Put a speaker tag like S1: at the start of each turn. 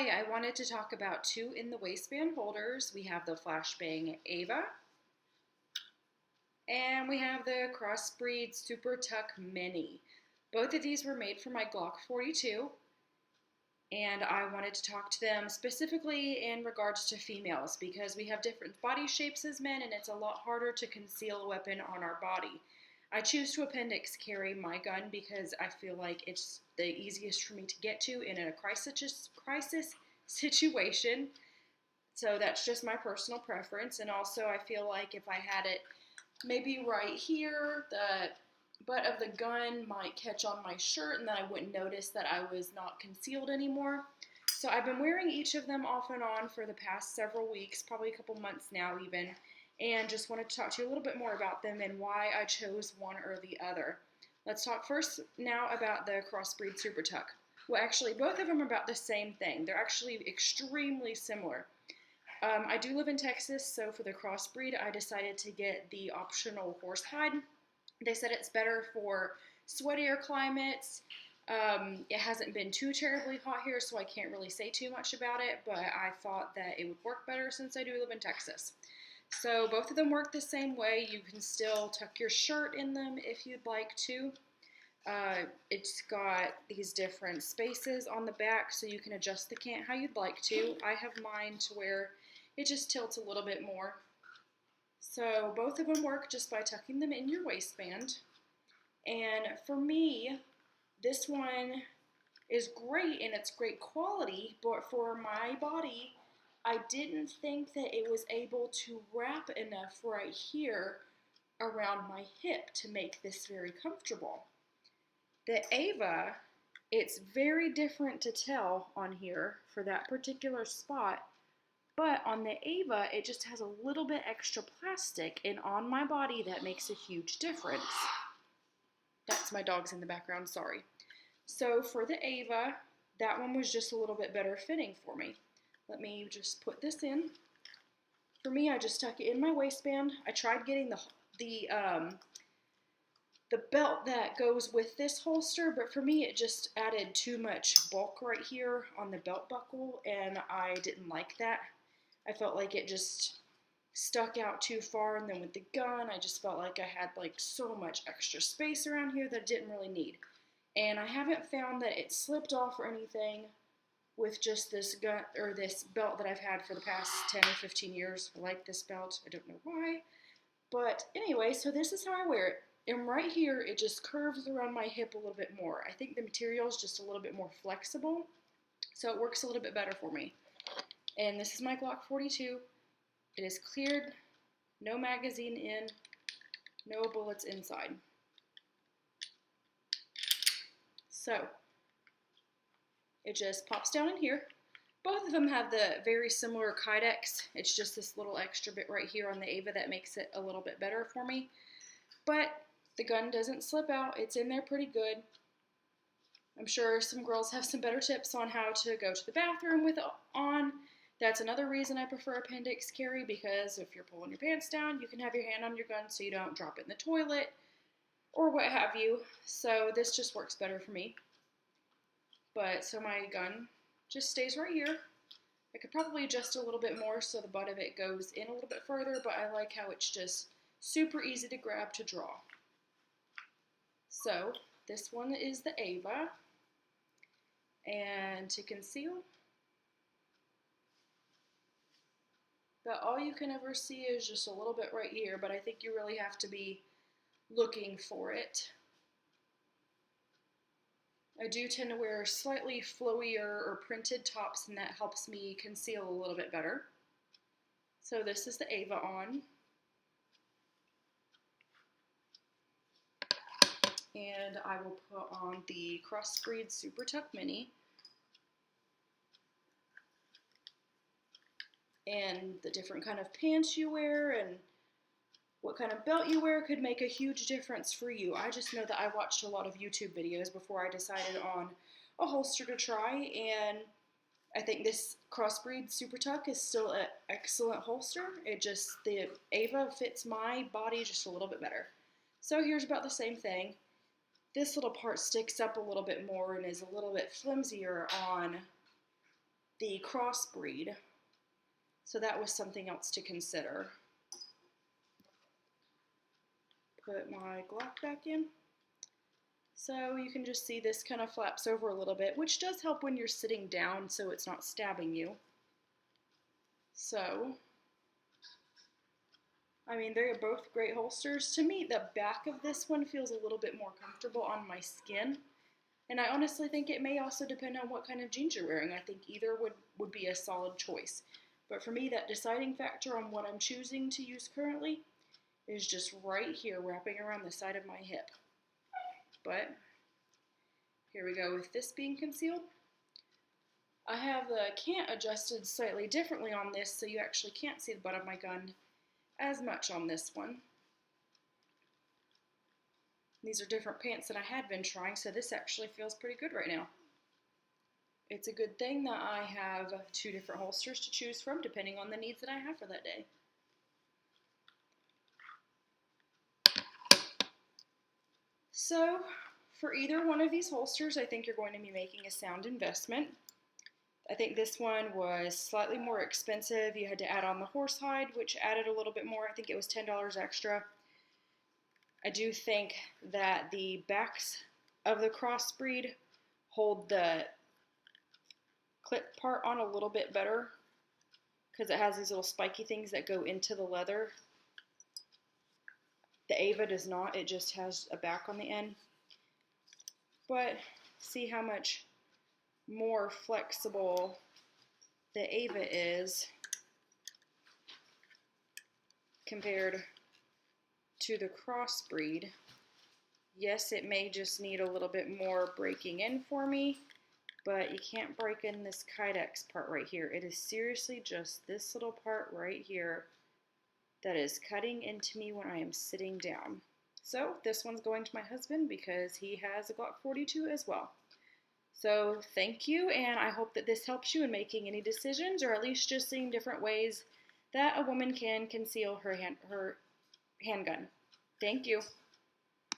S1: Hi, I wanted to talk about two in the waistband holders. We have the Flashbang Ava and we have the Crossbreed Supertuck Mini. Both of these were made for my Glock 42 and I wanted to talk to them specifically in regards to females because we have different body shapes as men and it's a lot harder to conceal a weapon on our body. I choose to appendix carry my gun because I feel like it's the easiest for me to get to in a crisis situation. So that's just my personal preference. And also I feel like if I had it maybe right here, the butt of the gun might catch on my shirt and then I wouldn't notice that I was not concealed anymore. So I've been wearing each of them off and on for the past several weeks, probably a couple months now even, and just wanted to talk to you a little bit more about them and why I chose one or the other. Let's talk first now about the Crossbreed Supertuck. Well, actually, both of them are about the same thing. They're actually extremely similar. I do live in Texas, so for the Crossbreed, I decided to get the optional horsehide. They said it's better for sweatier climates. It hasn't been too terribly hot here, so I can't really say too much about it, but I thought that it would work better since I do live in Texas. So both of them work the same way. You can still tuck your shirt in them if you'd like to. It's got these different spaces on the back so you can adjust the cant how you'd like to. I have mine to where it just tilts a little bit more. So both of them work just by tucking them in your waistband. And for me, this one is great and it's great quality, but for my body, I didn't think that it was able to wrap enough right here around my hip to make this very comfortable. The Ava, it's very different to tell on here for that particular spot, but on the Ava, it just has a little bit extra plastic, and on my body, that makes a huge difference. That's my dogs in the background, sorry. So for the Ava, that one was just a little bit better fitting for me. Let me just put this in. For me, I just tuck it in my waistband. I tried getting the belt that goes with this holster, but for me, it just added too much bulk right here on the belt buckle, and I didn't like that. I felt like it just stuck out too far, and then with the gun, I just felt like I had like so much extra space around here that I didn't really need. And I haven't found that it slipped off or anything with just this gun or this belt that I've had for the past 10 or 15 years. I like this belt. I don't know why. But anyway, so this is how I wear it. And right here, it just curves around my hip a little bit more. I think the material is just a little bit more flexible, so it works a little bit better for me. And this is my Glock 42. It is cleared, no magazine in, no bullets inside. So it just pops down in here. Both of them have the very similar kydex. It's just this little extra bit right here on the Ava that makes it a little bit better for me. But the gun doesn't slip out. It's in there pretty good. I'm sure some girls have some better tips on how to go to the bathroom with it on. That's another reason I prefer appendix carry, because if you're pulling your pants down, you can have your hand on your gun so you don't drop it in the toilet or what have you. So this just works better for me. But so my gun just stays right here. I could probably adjust a little bit more so the butt of it goes in a little bit further, but I like how it's just super easy to grab to draw. So this one is the Ava, and to conceal, but all you can ever see is just a little bit right here, but I think you really have to be looking for it. I do tend to wear slightly flowier or printed tops, and that helps me conceal a little bit better. So this is the Ava on. And I will put on the Crossbreed Supertuck Mini. And the different kind of pants you wear and what kind of belt you wear could make a huge difference for you. I just know that I watched a lot of YouTube videos before I decided on a holster to try, and I think this Crossbreed Supertuck is still an excellent holster. The Ava fits my body just a little bit better. So here's about the same thing. This little part sticks up a little bit more and is a little bit flimsier on the Crossbreed. So that was something else to consider. Put my Glock back in. So you can just see this kind of flaps over a little bit, which does help when you're sitting down so it's not stabbing you. So, I mean, they're both great holsters. To me, the back of this one feels a little bit more comfortable on my skin. And I honestly think it may also depend on what kind of jeans you're wearing. I think either would be a solid choice. But for me, that deciding factor on what I'm choosing to use currently is just right here, wrapping around the side of my hip. But here we go with this being concealed. I have the cant adjusted slightly differently on this, so you actually can't see the butt of my gun as much on this one. These are different pants that I had been trying, so this actually feels pretty good right now. It's a good thing that I have 2 different holsters to choose from, depending on the needs that I have for that day. So, for either one of these holsters, I think you're going to be making a sound investment. I think this one was slightly more expensive. You had to add on the horsehide, which added a little bit more. I think it was $10 extra. I do think that the backs of the Crossbreed hold the clip part on a little bit better because it has these little spiky things that go into the leather. The Ava does not. It just has a back on the end. But see how much more flexible the Ava is compared to the Crossbreed. Yes, it may just need a little bit more breaking in for me, but you can't break in this Kydex part right here. It is seriously just this little part right here that is cutting into me when I am sitting down. So this one's going to my husband because he has a Glock 42 as well. So thank you, and I hope that this helps you in making any decisions, or at least just seeing different ways that a woman can conceal her handgun. Thank you.